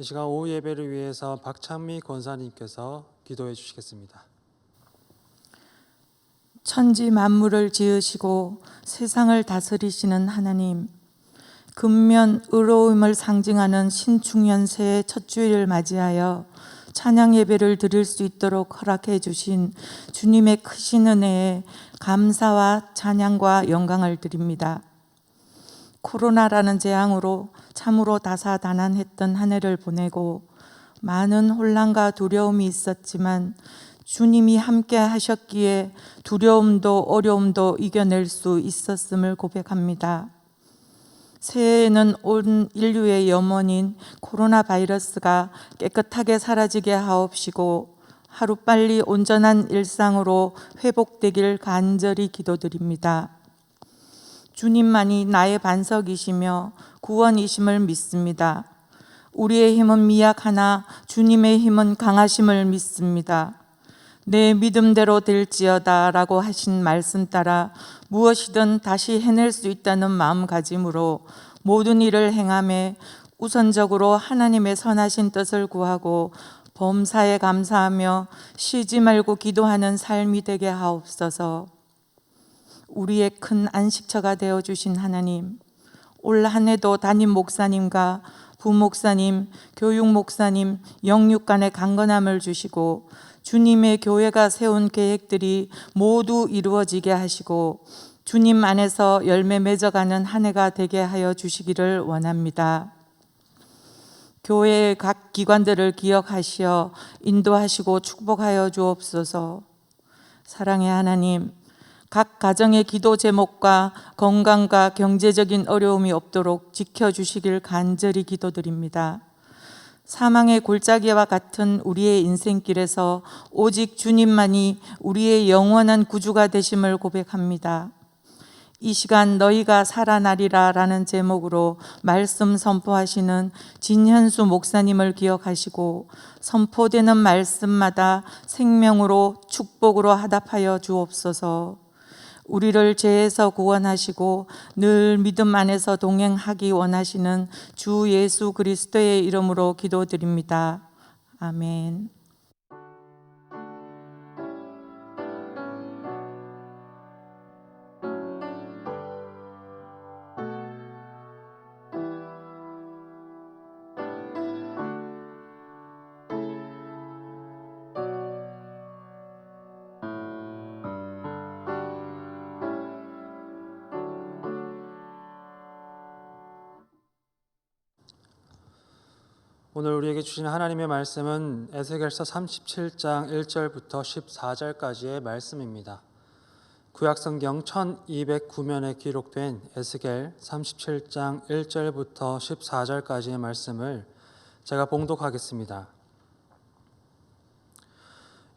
이 시간 오후 예배를 위해서 박찬미 권사님께서 기도해 주시겠습니다. 천지 만물을 지으시고 세상을 다스리시는 하나님, 근면 의로움을 상징하는 신축년새의 첫 주일을 맞이하여 찬양 예배를 드릴 수 있도록 허락해 주신 주님의 크신 은혜에 감사와 찬양과 영광을 드립니다. 코로나라는 재앙으로 참으로 다사다난했던 한 해를 보내고 많은 혼란과 두려움이 있었지만 주님이 함께 하셨기에 두려움도 어려움도 이겨낼 수 있었음을 고백합니다. 새해에는 온 인류의 염원인 코로나 바이러스가 깨끗하게 사라지게 하옵시고 하루빨리 온전한 일상으로 회복되길 간절히 기도드립니다. 주님만이 나의 반석이시며 구원이심을 믿습니다. 우리의 힘은 미약하나 주님의 힘은 강하심을 믿습니다. 내 믿음대로 될지어다 라고 하신 말씀 따라 무엇이든 다시 해낼 수 있다는 마음가짐으로 모든 일을 행하며 우선적으로 하나님의 선하신 뜻을 구하고 범사에 감사하며 쉬지 말고 기도하는 삶이 되게 하옵소서. 우리의 큰 안식처가 되어주신 하나님, 올 한 해도 담임 목사님과 부목사님, 교육목사님, 영육간의 강건함을 주시고 주님의 교회가 세운 계획들이 모두 이루어지게 하시고 주님 안에서 열매 맺어가는 한 해가 되게 하여 주시기를 원합니다. 교회의 각 기관들을 기억하시어 인도하시고 축복하여 주옵소서. 사랑의 하나님, 각 가정의 기도 제목과 건강과 경제적인 어려움이 없도록 지켜주시길 간절히 기도드립니다. 사망의 골짜기와 같은 우리의 인생길에서 오직 주님만이 우리의 영원한 구주가 되심을 고백합니다. 이 시간 너희가 살아나리라 라는 제목으로 말씀 선포하시는 진현수 목사님을 기억하시고 선포되는 말씀마다 생명으로 축복으로 화답하여 주옵소서. 우리를 죄에서 구원하시고 늘 믿음 안에서 동행하기 원하시는 주 예수 그리스도의 이름으로 기도드립니다. 아멘. 오늘 우리에게 주신 하나님의 말씀은 에스겔서 37장 1절부터 14절까지의 말씀입니다. 구약성경 1209면에 기록된 에스겔 37장 1절부터 14절까지의 말씀을 제가 봉독하겠습니다.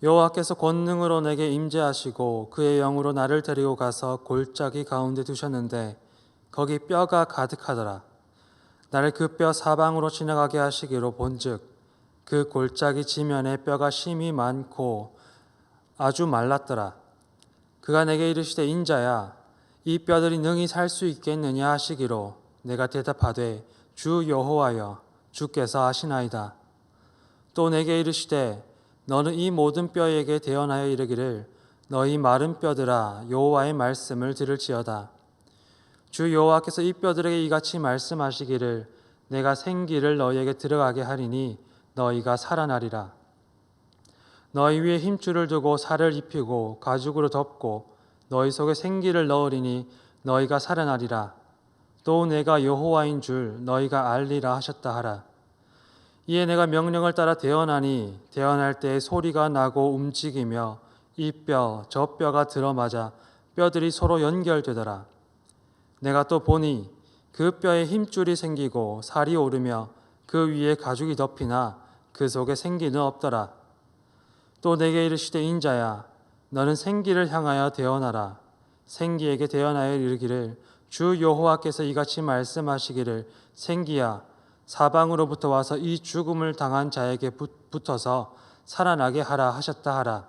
여호와께서 권능으로 내게 임재하시고 그의 영으로 나를 데리고 가서 골짜기 가운데 두셨는데 거기 뼈가 가득하더라. 나를 그 뼈 사방으로 지나가게 하시기로 본즉 그 골짜기 지면에 뼈가 심이 많고 아주 말랐더라. 그가 내게 이르시되 인자야 이 뼈들이 능히 살 수 있겠느냐 하시기로 내가 대답하되 주 여호와여 주께서 아시나이다. 또 내게 이르시되 너는 이 모든 뼈에게 대언하여 이르기를 너희 마른 뼈들아 여호와의 말씀을 들을지어다. 주 여호와께서 이 뼈들에게 이같이 말씀하시기를 내가 생기를 너희에게 들어가게 하리니 너희가 살아나리라. 너희 위에 힘줄을 두고 살을 입히고 가죽으로 덮고 너희 속에 생기를 넣으리니 너희가 살아나리라. 또 내가 여호와인 줄 너희가 알리라 하셨다 하라. 이에 내가 명령을 따라 대언하니 대언할 때에 소리가 나고 움직이며 이 뼈 저 뼈가 들어맞아 뼈들이 서로 연결되더라. 내가 또 보니 그 뼈에 힘줄이 생기고 살이 오르며 그 위에 가죽이 덮이나 그 속에 생기는 없더라. 또 내게 이르시되 인자야 너는 생기를 향하여 대언하라. 생기에게 대언하여 이르기를 주 여호와께서 이같이 말씀하시기를 생기야 사방으로부터 와서 이 죽음을 당한 자에게 붙어서 살아나게 하라 하셨다 하라.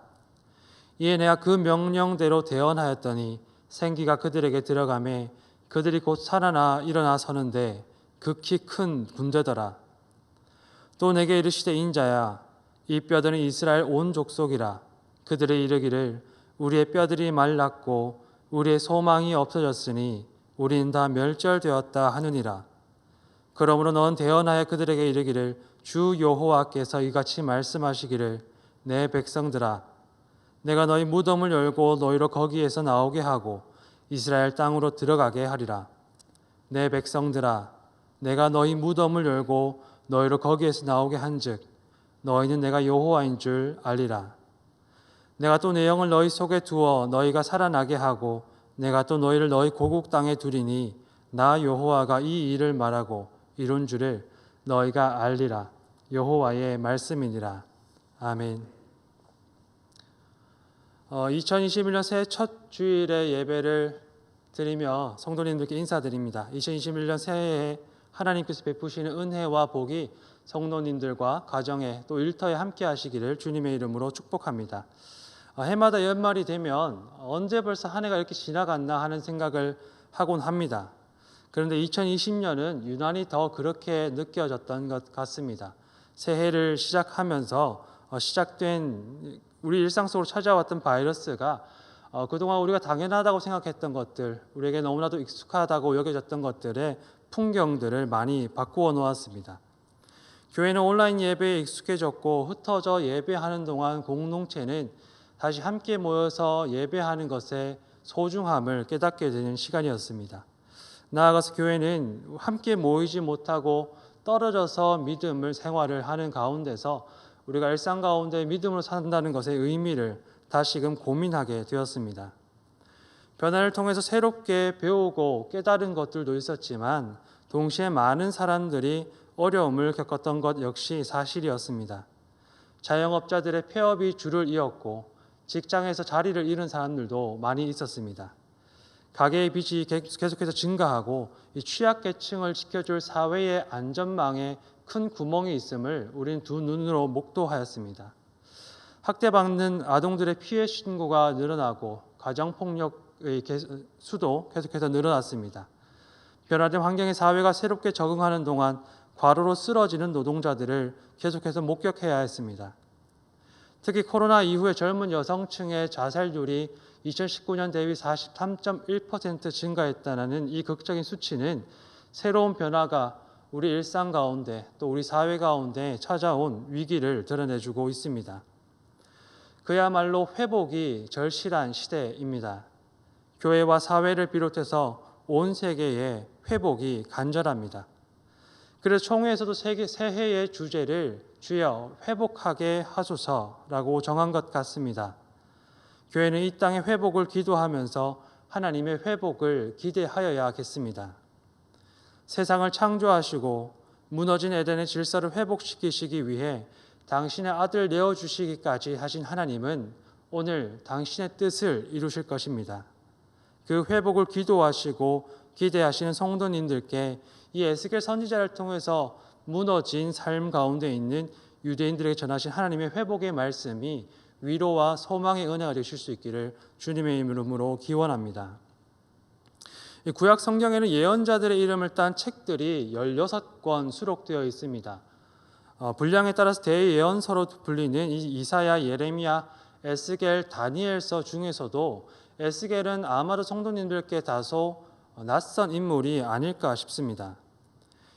이에 내가 그 명령대로 대언하였더니 생기가 그들에게 들어가매 그들이 곧 살아나 일어나 서는데 극히 큰 군대더라. 또 내게 이르시되 인자야 이 뼈들은 이스라엘 온 족속이라. 그들의 이르기를 우리의 뼈들이 말랐고 우리의 소망이 없어졌으니 우리는 다 멸절되었다 하느니라. 그러므로 너는 대언하여 그들에게 이르기를 주 여호와께서 이같이 말씀하시기를 내 백성들아 내가 너희 무덤을 열고 너희로 거기에서 나오게 하고 이스라엘 땅으로 들어가게 하리라. 내 백성들아 내가 너희 무덤을 열고 너희로 거기에서 나오게 한즉 너희는 내가 여호와인 줄 알리라. 내가 또 내 영을 너희 속에 두어 너희가 살아나게 하고 내가 또 너희를 너희 고국 땅에 두리니 나 여호와가 이 일을 말하고 이룬 줄을 너희가 알리라. 여호와의 말씀이니라. 아멘. 2021년 새해 첫 주일에 예배를 드리며 성도님들께 인사드립니다. 2021년 새해에 하나님께서 베푸시는 은혜와 복이 성도님들과 가정에 또 일터에 함께 하시기를 주님의 이름으로 축복합니다. 해마다 연말이 되면 언제 벌써 한 해가 이렇게 지나갔나 하는 생각을 하곤 합니다. 그런데 2020년은 유난히 더 그렇게 느껴졌던 것 같습니다. 새해를 시작하면서 시작된 우리 일상 속으로 찾아왔던 바이러스가 그동안 우리가 당연하다고 생각했던 것들, 우리에게 너무나도 익숙하다고 여겨졌던 것들의 풍경들을 많이 바꾸어 놓았습니다. 교회는 온라인 예배에 익숙해졌고 흩어져 예배하는 동안 공동체는 다시 함께 모여서 예배하는 것의 소중함을 깨닫게 되는 시간이었습니다. 나아가서 교회는 함께 모이지 못하고 떨어져서 믿음을 생활을 하는 가운데서 우리가 일상 가운데 믿음으로 산다는 것의 의미를 다시금 고민하게 되었습니다. 변화를 통해서 새롭게 배우고 깨달은 것들도 있었지만 동시에 많은 사람들이 어려움을 겪었던 것 역시 사실이었습니다. 자영업자들의 폐업이 줄을 이었고 직장에서 자리를 잃은 사람들도 많이 있었습니다. 가계의 빚이 계속해서 증가하고 이 취약계층을 지켜줄 사회의 안전망에 큰 구멍이 있음을 우리는 두 눈으로 목도하였습니다. 학대받는 아동들의 피해 신고가 늘어나고 가정폭력의 수도 계속해서 늘어났습니다. 변화된 환경의 사회가 새롭게 적응하는 동안 과로로 쓰러지는 노동자들을 계속해서 목격해야 했습니다. 특히 코로나 이후에 젊은 여성층의 자살률이 2019년 대비 43.1% 증가했다는 이 극적인 수치는 새로운 변화가 우리 일상 가운데 또 우리 사회 가운데 찾아온 위기를 드러내주고 있습니다. 그야말로 회복이 절실한 시대입니다. 교회와 사회를 비롯해서 온 세계의 회복이 간절합니다. 그래서 총회에서도 새해의 주제를 주여 회복하게 하소서라고 정한 것 같습니다. 교회는 이 땅의 회복을 기도하면서 하나님의 회복을 기대하여야겠습니다. 세상을 창조하시고 무너진 에덴의 질서를 회복시키시기 위해 당신의 아들 내어주시기까지 하신 하나님은 오늘 당신의 뜻을 이루실 것입니다. 그 회복을 기도하시고 기대하시는 성도님들께 이 에스겔 선지자를 통해서 무너진 삶 가운데 있는 유대인들에게 전하신 하나님의 회복의 말씀이 위로와 소망의 은혜가 되실 수 있기를 주님의 이름으로 기원합니다. 구약 성경에는 예언자들의 이름을 딴 책들이 16권 수록되어 있습니다. 분량에 따라서 대예언서로 불리는 이사야, 예레미야, 에스겔, 다니엘서 중에서도 에스겔은 아마도 성도님들께 다소 낯선 인물이 아닐까 싶습니다.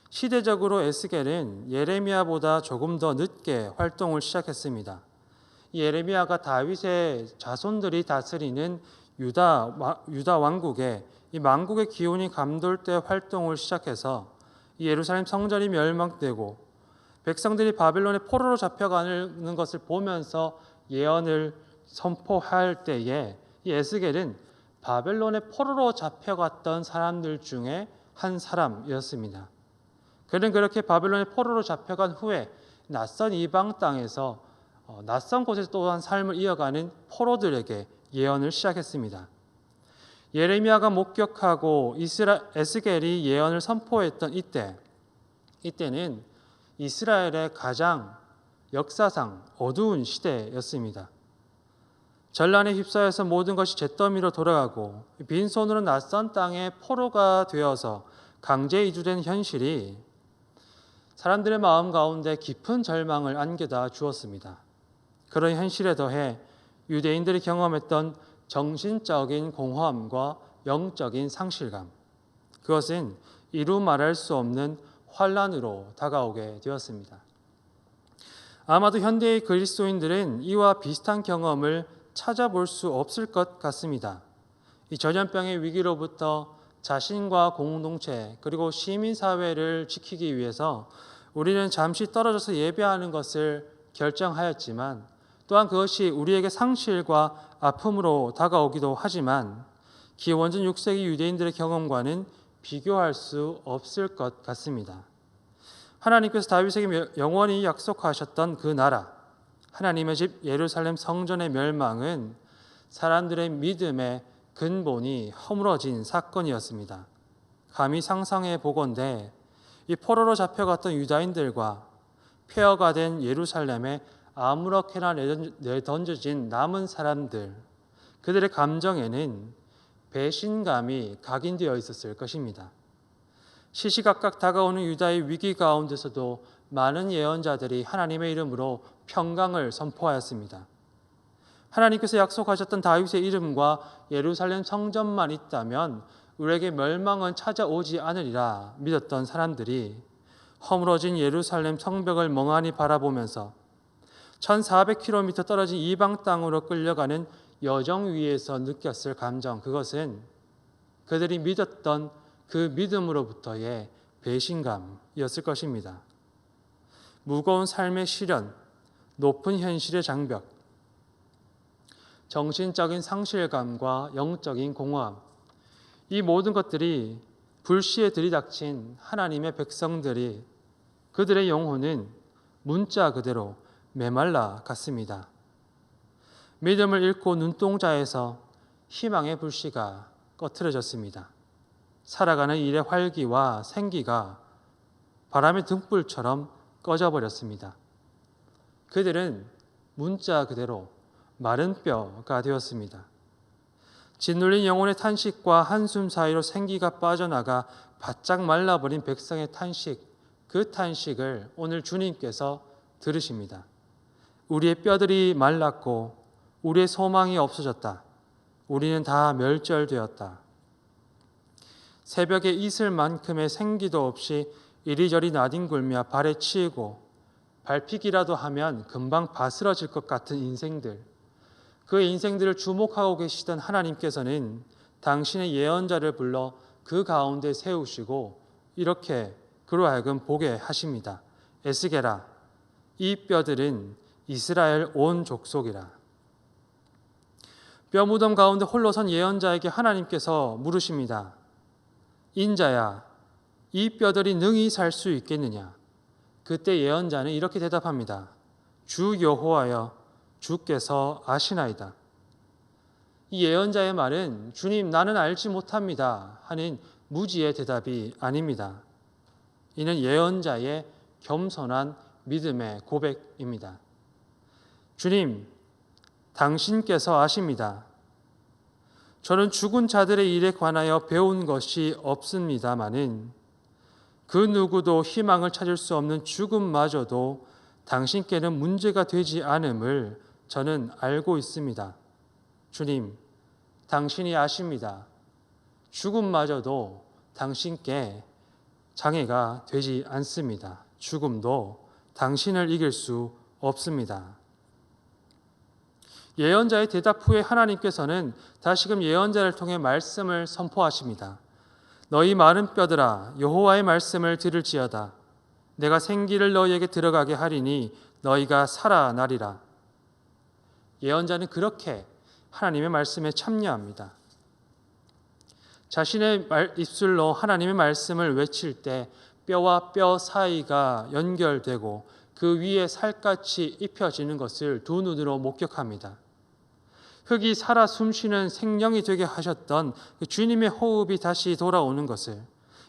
시대적으로 에스겔은 예레미야보다 조금 더 늦게 활동을 시작했습니다. 예레미야가 다윗의 자손들이 다스리는 유다 왕국의 이 만국의 기운이 감돌 때 활동을 시작해서 예루살렘 성전이 멸망되고 백성들이 바벨론의 포로로 잡혀가는 것을 보면서 예언을 선포할 때에 이 에스겔은 바벨론의 포로로 잡혀갔던 사람들 중에 한 사람이었습니다. 그는 그렇게 바벨론의 포로로 잡혀간 후에 낯선 이방 땅에서 낯선 곳에서 또한 삶을 이어가는 포로들에게 예언을 시작했습니다. 예레미야가 목격하고 에스겔이 예언을 선포했던 이때는 이스라엘의 가장 역사상 어두운 시대였습니다. 전란에 휩싸여서 모든 것이 잿더미로 돌아가고 빈손으로 낯선 땅에 포로가 되어서 강제 이주된 현실이 사람들의 마음 가운데 깊은 절망을 안겨다 주었습니다. 그런 현실에 더해 유대인들이 경험했던 정신적인 공허함과 영적인 상실감, 그것은 이루 말할 수 없는 환란으로 다가오게 되었습니다. 아마도 현대의 그리스도인들은 이와 비슷한 경험을 찾아볼 수 없을 것 같습니다. 이 전염병의 위기로부터 자신과 공동체 그리고 시민사회를 지키기 위해서 우리는 잠시 떨어져서 예배하는 것을 결정하였지만 또한 그것이 우리에게 상실과 아픔으로 다가오기도 하지만 기원전 6세기 유대인들의 경험과는 비교할 수 없을 것 같습니다. 하나님께서 다윗에게 영원히 약속하셨던 그 나라, 하나님의 집 예루살렘 성전의 멸망은 사람들의 믿음의 근본이 허물어진 사건이었습니다. 감히 상상해 보건대 이 포로로 잡혀갔던 유다인들과 폐허가 된 예루살렘에 아무렇게나 내던져진 남은 사람들, 그들의 감정에는 배신감이 각인되어 있었을 것입니다. 시시각각 다가오는 유다의 위기 가운데서도 많은 예언자들이 하나님의 이름으로 평강을 선포하였습니다. 하나님께서 약속하셨던 다윗의 이름과 예루살렘 성전만 있다면 우리에게 멸망은 찾아오지 않으리라 믿었던 사람들이 허물어진 예루살렘 성벽을 멍하니 바라보면서 1400km 떨어진 이방 땅으로 끌려가는 여정 위에서 느꼈을 감정, 그것은 그들이 믿었던 그 믿음으로부터의 배신감이었을 것입니다. 무거운 삶의 시련, 높은 현실의 장벽, 정신적인 상실감과 영적인 공허함, 이 모든 것들이 불시에 들이닥친 하나님의 백성들이 그들의 영혼은 문자 그대로 메말라 갔습니다. 믿음을 잃고 눈동자에서 희망의 불씨가 꺼트려졌습니다. 살아가는 일의 활기와 생기가 바람의 등불처럼 꺼져버렸습니다. 그들은 문자 그대로 마른 뼈가 되었습니다. 짓눌린 영혼의 탄식과 한숨 사이로 생기가 빠져나가 바짝 말라버린 백성의 탄식, 그 탄식을 오늘 주님께서 들으십니다. 우리의 뼈들이 말랐고 우리의 소망이 없어졌다. 우리는 다 멸절되었다. 새벽에 이슬만큼의 생기도 없이 이리저리 나뒹굴며 발에 치이고 밟히기라도 하면 금방 바스러질 것 같은 인생들, 그 인생들을 주목하고 계시던 하나님께서는 당신의 예언자를 불러 그 가운데 세우시고 이렇게 그로 하여금 보게 하십니다. 에스게라, 이 뼈들은 이스라엘 온 족속이라. 뼈무덤 가운데 홀로 선 예언자에게 하나님께서 물으십니다. 인자야, 이 뼈들이 능히 살 수 있겠느냐? 그때 예언자는 이렇게 대답합니다. 주 여호와여, 주께서 아시나이다. 이 예언자의 말은 주님 나는 알지 못합니다 하는 무지의 대답이 아닙니다. 이는 예언자의 겸손한 믿음의 고백입니다. 주님, 당신께서 아십니다. 저는 죽은 자들의 일에 관하여 배운 것이 없습니다마는 그 누구도 희망을 찾을 수 없는 죽음마저도 당신께는 문제가 되지 않음을 저는 알고 있습니다. 주님, 당신이 아십니다. 죽음마저도 당신께 장애가 되지 않습니다. 죽음도 당신을 이길 수 없습니다. 예언자의 대답 후에 하나님께서는 다시금 예언자를 통해 말씀을 선포하십니다. 너희 마른 뼈들아 여호와의 말씀을 들을지어다. 내가 생기를 너희에게 들어가게 하리니 너희가 살아나리라. 예언자는 그렇게 하나님의 말씀에 참여합니다. 자신의 입술로 하나님의 말씀을 외칠 때 뼈와 뼈 사이가 연결되고 그 위에 살갗이 입혀지는 것을 두 눈으로 목격합니다. 흙이 살아 숨쉬는 생명이 되게 하셨던 주님의 호흡이 다시 돌아오는 것을,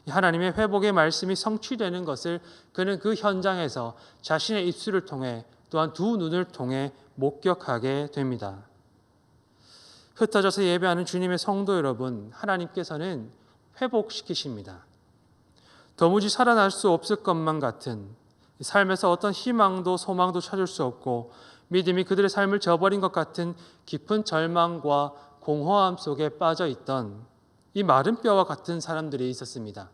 하나님의 회복의 말씀이 성취되는 것을 그는 그 현장에서 자신의 입술을 통해 또한 두 눈을 통해 목격하게 됩니다. 흩어져서 예배하는 주님의 성도 여러분, 하나님께서는 회복시키십니다. 도무지 살아날 수 없을 것만 같은 삶에서 어떤 희망도 소망도 찾을 수 없고 믿음이 그들의 삶을 저버린 것 같은 깊은 절망과 공허함 속에 빠져 있던 이 마른 뼈와 같은 사람들이 있었습니다.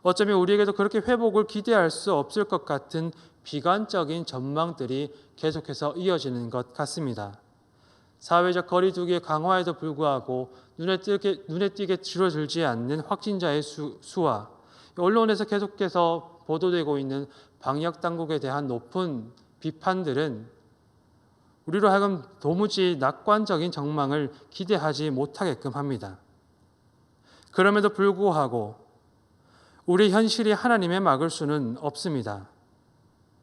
어쩌면 우리에게도 그렇게 회복을 기대할 수 없을 것 같은 비관적인 전망들이 계속해서 이어지는 것 같습니다. 사회적 거리두기의 강화에도 불구하고 눈에 띄게 줄어들지 않는 확진자의 수와 언론에서 계속해서 보도되고 있는 방역 당국에 대한 높은 비판들은 우리로 하여금 도무지 낙관적인 전망을 기대하지 못하게끔 합니다. 그럼에도 불구하고 우리 현실이 하나님의 막을 수는 없습니다.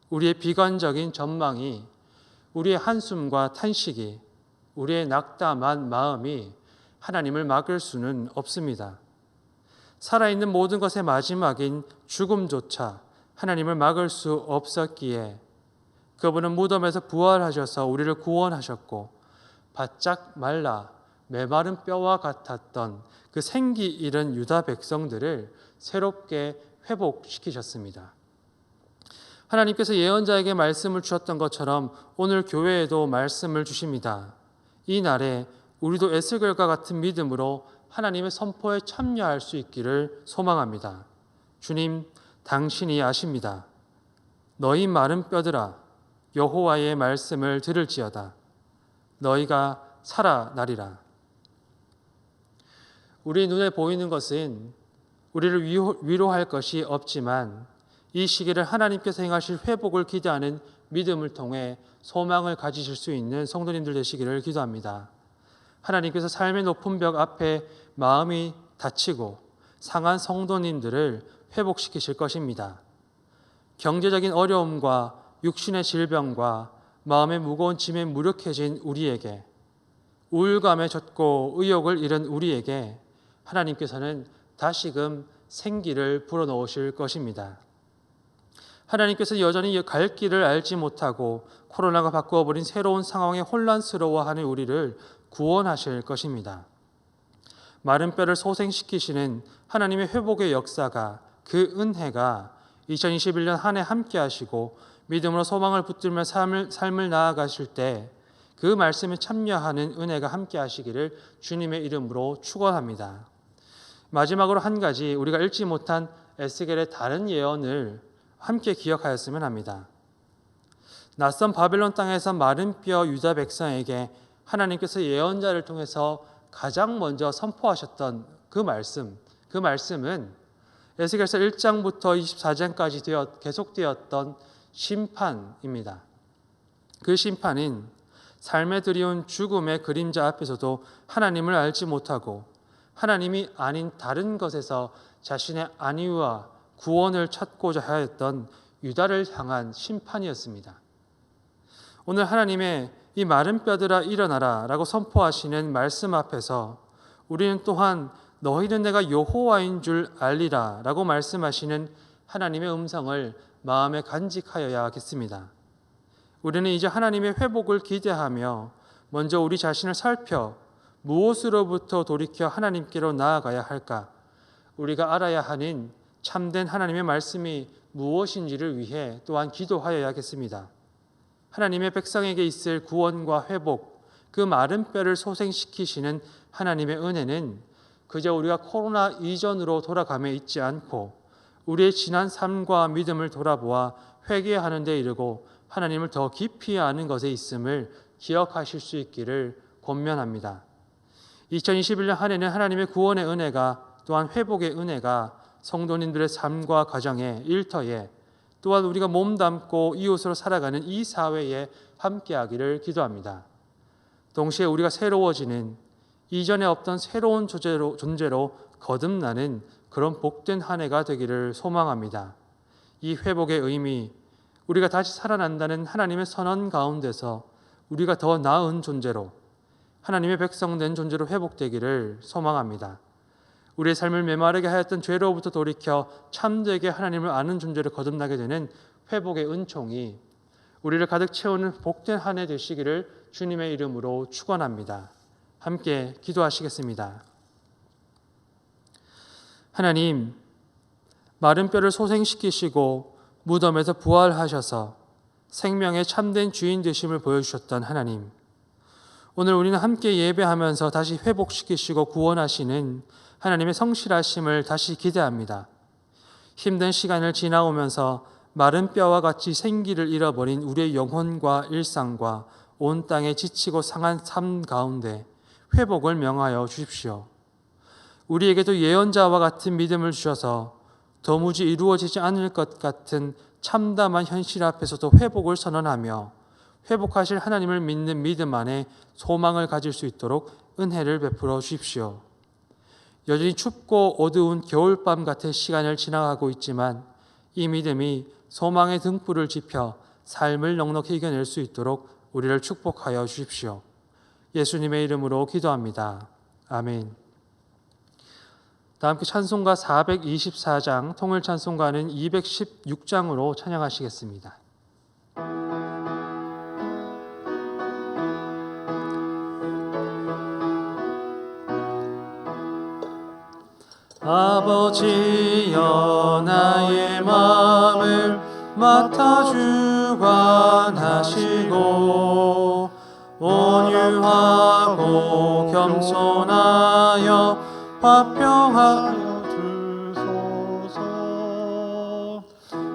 우리의 비관적인 전망이, 우리의 한숨과 탄식이, 우리의 낙담한 마음이 하나님을 막을 수는 없습니다. 살아있는 모든 것의 마지막인 죽음조차 하나님을 막을 수 없었기에 그분은 무덤에서 부활하셔서 우리를 구원하셨고 바짝 말라 메마른 뼈와 같았던 그 생기 잃은 유다 백성들을 새롭게 회복시키셨습니다. 하나님께서 예언자에게 말씀을 주셨던 것처럼 오늘 교회에도 말씀을 주십니다. 이 날에 우리도 에스겔과 같은 믿음으로 하나님의 선포에 참여할 수 있기를 소망합니다. 주님, 당신이 아십니다. 너희 마른 뼈들아 여호와의 말씀을 들을지어다. 너희가 살아나리라. 우리 눈에 보이는 것은 우리를 위로할 것이 없지만 이 시기를 하나님께서 행하실 회복을 기대하는 믿음을 통해 소망을 가지실 수 있는 성도님들 되시기를 기도합니다. 하나님께서 삶의 높은 벽 앞에 마음이 다치고 상한 성도님들을 회복시키실 것입니다. 경제적인 어려움과 육신의 질병과 마음의 무거운 짐에 무력해진 우리에게, 우울감에 젖고 의욕을 잃은 우리에게 하나님께서는 다시금 생기를 불어넣으실 것입니다. 하나님께서 여전히 갈 길을 알지 못하고 코로나가 바꾸어버린 새로운 상황에 혼란스러워하는 우리를 구원하실 것입니다. 마른 뼈를 소생시키시는 하나님의 회복의 역사가, 그 은혜가 2021년 한 해 함께 하시고 믿음으로 소망을 붙들며 삶을 나아가실 때 그 말씀에 참여하는 은혜가 함께 하시기를 주님의 이름으로 축원합니다. 마지막으로 한 가지 우리가 읽지 못한 에스겔의 다른 예언을 함께 기억하였으면 합니다. 낯선 바벨론 땅에서 마른 뼈 유다 백성에게 하나님께서 예언자를 통해서 가장 먼저 선포하셨던 그 말씀은 에스겔서 1장부터 24장까지 계속되었던 심판입니다. 그 심판은 삶에 들이온 죽음의 그림자 앞에서도 하나님을 알지 못하고 하나님이 아닌 다른 것에서 자신의 안위와 구원을 찾고자 하였던 유다를 향한 심판이었습니다. 오늘 하나님의 이 마른 뼈들아 일어나라 라고 선포하시는 말씀 앞에서 우리는 또한 너희는 내가 여호와인 줄 알리라 라고 말씀하시는 하나님의 음성을 마음에 간직하여야겠습니다. 우리는 이제 하나님의 회복을 기대하며 먼저 우리 자신을 살펴 무엇으로부터 돌이켜 하나님께로 나아가야 할까? 우리가 알아야 하는 참된 하나님의 말씀이 무엇인지를 위해 또한 기도하여야겠습니다. 하나님의 백성에게 있을 구원과 회복, 그 마른 뼈를 소생시키시는 하나님의 은혜는 그저 우리가 코로나 이전으로 돌아감에 있지 않고 우리의 지난 삶과 믿음을 돌아보아 회개하는 데 이르고 하나님을 더 깊이 아는 것에 있음을 기억하실 수 있기를 권면합니다. 2021년 한 해는 하나님의 구원의 은혜가, 또한 회복의 은혜가 성도님들의 삶과 가정에, 일터에, 또한 우리가 몸담고 이웃으로 살아가는 이 사회에 함께하기를 기도합니다. 동시에 우리가 새로워지는, 이전에 없던 새로운 존재로 거듭나는 그런 복된 한 해가 되기를 소망합니다. 이 회복의 의미, 우리가 다시 살아난다는 하나님의 선언 가운데서 우리가 더 나은 존재로, 하나님의 백성된 존재로 회복되기를 소망합니다. 우리의 삶을 메마르게 하였던 죄로부터 돌이켜 참되게 하나님을 아는 존재로 거듭나게 되는 회복의 은총이 우리를 가득 채우는 복된 한 해 되시기를 주님의 이름으로 축원합니다. 함께 기도하시겠습니다. 하나님, 마른 뼈를 소생시키시고 무덤에서 부활하셔서 생명의 참된 주인 되심을 보여주셨던 하나님, 오늘 우리는 함께 예배하면서 다시 회복시키시고 구원하시는 하나님의 성실하심을 다시 기대합니다. 힘든 시간을 지나오면서 마른 뼈와 같이 생기를 잃어버린 우리의 영혼과 일상과 온 땅에 지치고 상한 삶 가운데 회복을 명하여 주십시오. 우리에게도 예언자와 같은 믿음을 주셔서 도무지 이루어지지 않을 것 같은 참담한 현실 앞에서도 회복을 선언하며 회복하실 하나님을 믿는 믿음 안에 소망을 가질 수 있도록 은혜를 베풀어 주십시오. 여전히 춥고 어두운 겨울밤 같은 시간을 지나가고 있지만 이 믿음이 소망의 등불을 지펴 삶을 넉넉히 이겨낼 수 있도록 우리를 축복하여 주십시오. 예수님의 이름으로 기도합니다. 아멘. 다 함께 찬송가 424장, 통일 찬송가는 216장으로 찬양하시겠습니다. 아버지여 나의 마음을 맡아 주관하시고 온유하고 겸손하여 화평하여 주소서.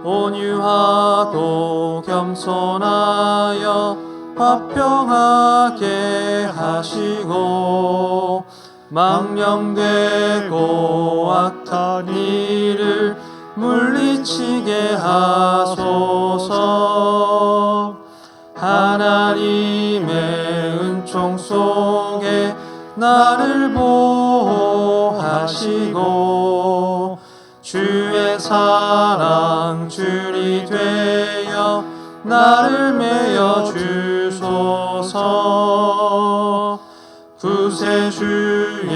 온유하고 겸손하여 화평하게 하시고 망령되고 악한 일을 물리치게 하소서. 하나님의 은총 속에 나를 보호하시고 주의 사랑 줄이 되어 나를 메어 주소서. 구세주의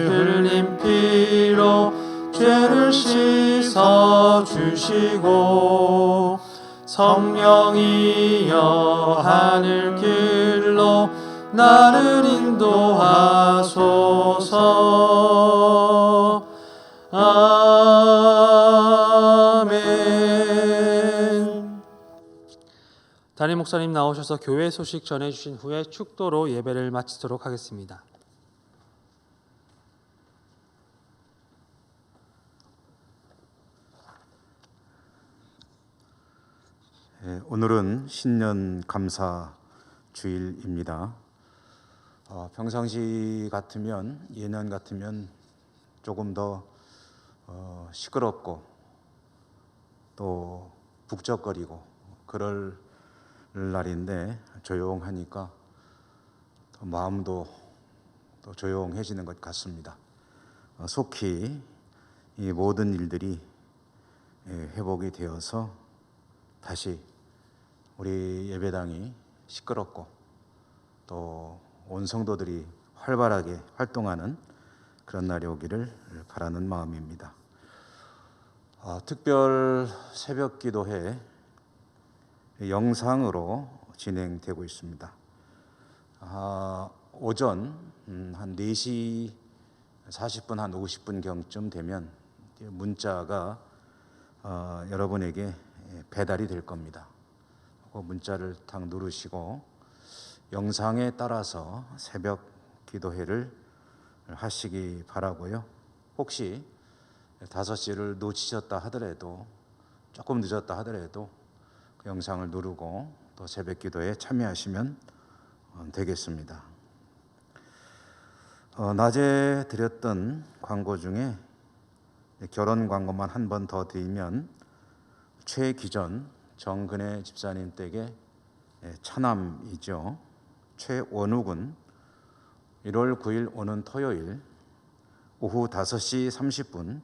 흘린 피로 죄를 씻어 주시고 성령이여 하늘길로 나를 인도하소서. 아멘. 담임 목사님 나오셔서 교회 소식 전해주신 후에 축도로 예배를 마치도록 하겠습니다. 오늘은 신년 감사 주일입니다. 평상시 같으면, 예년 같으면 조금 더 시끄럽고 또 북적거리고 그럴 날인데 조용하니까 마음도 또 조용해지는 것 같습니다. 속히 이 모든 일들이 회복이 되어서 다시 우리 예배당이 시끄럽고 또 온 성도들이 활발하게 활동하는 그런 날이 오기를 바라는 마음입니다. 특별 새벽 기도회 영상으로 진행되고 있습니다. 오전 한 4시 40분, 한 50분경쯤 되면 문자가 여러분에게 배달이 될 겁니다. 그 문자를 딱 누르시고 영상에 따라서 새벽 기도회를 하시기 바라고요. 혹시 5시를 놓치셨다 하더라도, 조금 늦었다 하더라도 그 영상을 누르고 또 새벽 기도에 참여하시면 되겠습니다. 낮에 드렸던 광고 중에 결혼 광고만 한 번 더 드리면, 최기전 정근혜 집사님 댁의 차남이죠. 최원욱은 1월 9일 오는 토요일 오후 5시 30분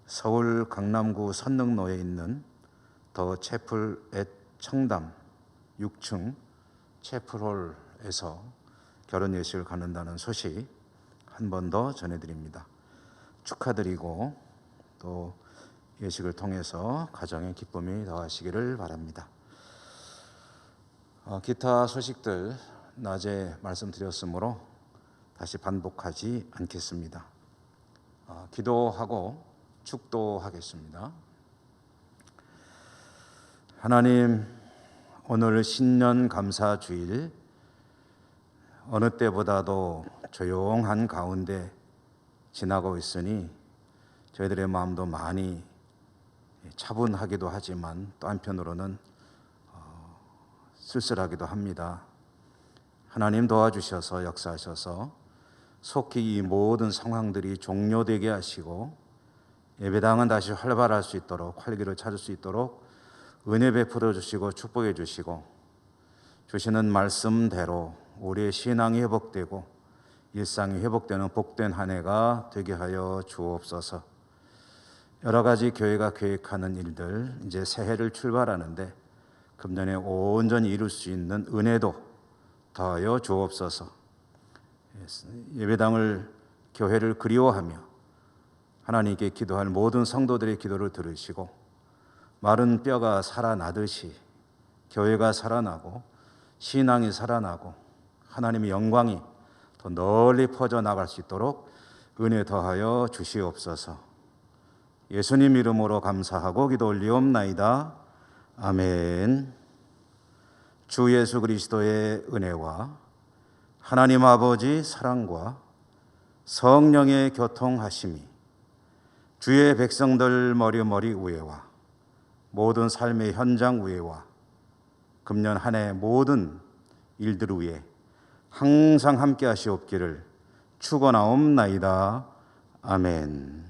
서울 강남구 선릉로에 있는 더 채플 앳 청담 6층 채플홀에서 결혼 예식을 갖는다는 소식 한 번 더 전해드립니다. 축하드리고 또 예식을 통해서 가정의 기쁨이 더하시기를 바랍니다. 기타 소식들 낮에 말씀드렸으므로 다시 반복하지 않겠습니다. 기도하고 축도하겠습니다. 하나님, 오늘 신년 감사 주일 어느 때보다도 조용한 가운데 지나고 있으니 저희들의 마음도 많이 차분하기도 하지만 또 한편으로는 쓸쓸하기도 합니다. 하나님 도와주셔서 역사하셔서 속히 이 모든 상황들이 종료되게 하시고 예배당은 다시 활발할 수 있도록, 활기를 찾을 수 있도록 은혜 베풀어 주시고 축복해 주시고, 주시는 말씀대로 우리의 신앙이 회복되고 일상이 회복되는 복된 한 해가 되게 하여 주옵소서. 여러 가지 교회가 계획하는 일들, 이제 새해를 출발하는데 금년에 온전히 이룰 수 있는 은혜도 더하여 주옵소서. 예배당을, 교회를 그리워하며 하나님께 기도할 모든 성도들의 기도를 들으시고 마른 뼈가 살아나듯이 교회가 살아나고 신앙이 살아나고 하나님의 영광이 더 널리 퍼져나갈 수 있도록 은혜 더하여 주시옵소서. 예수님 이름으로 감사하고 기도 올리옵나이다. 아멘. 주 예수 그리스도의 은혜와 하나님 아버지 사랑과 성령의 교통하심이 주의 백성들 머리 위에와 모든 삶의 현장 위에와 금년 한 해 모든 일들 위에 항상 함께 하시옵기를 축원하옵나이다. 아멘.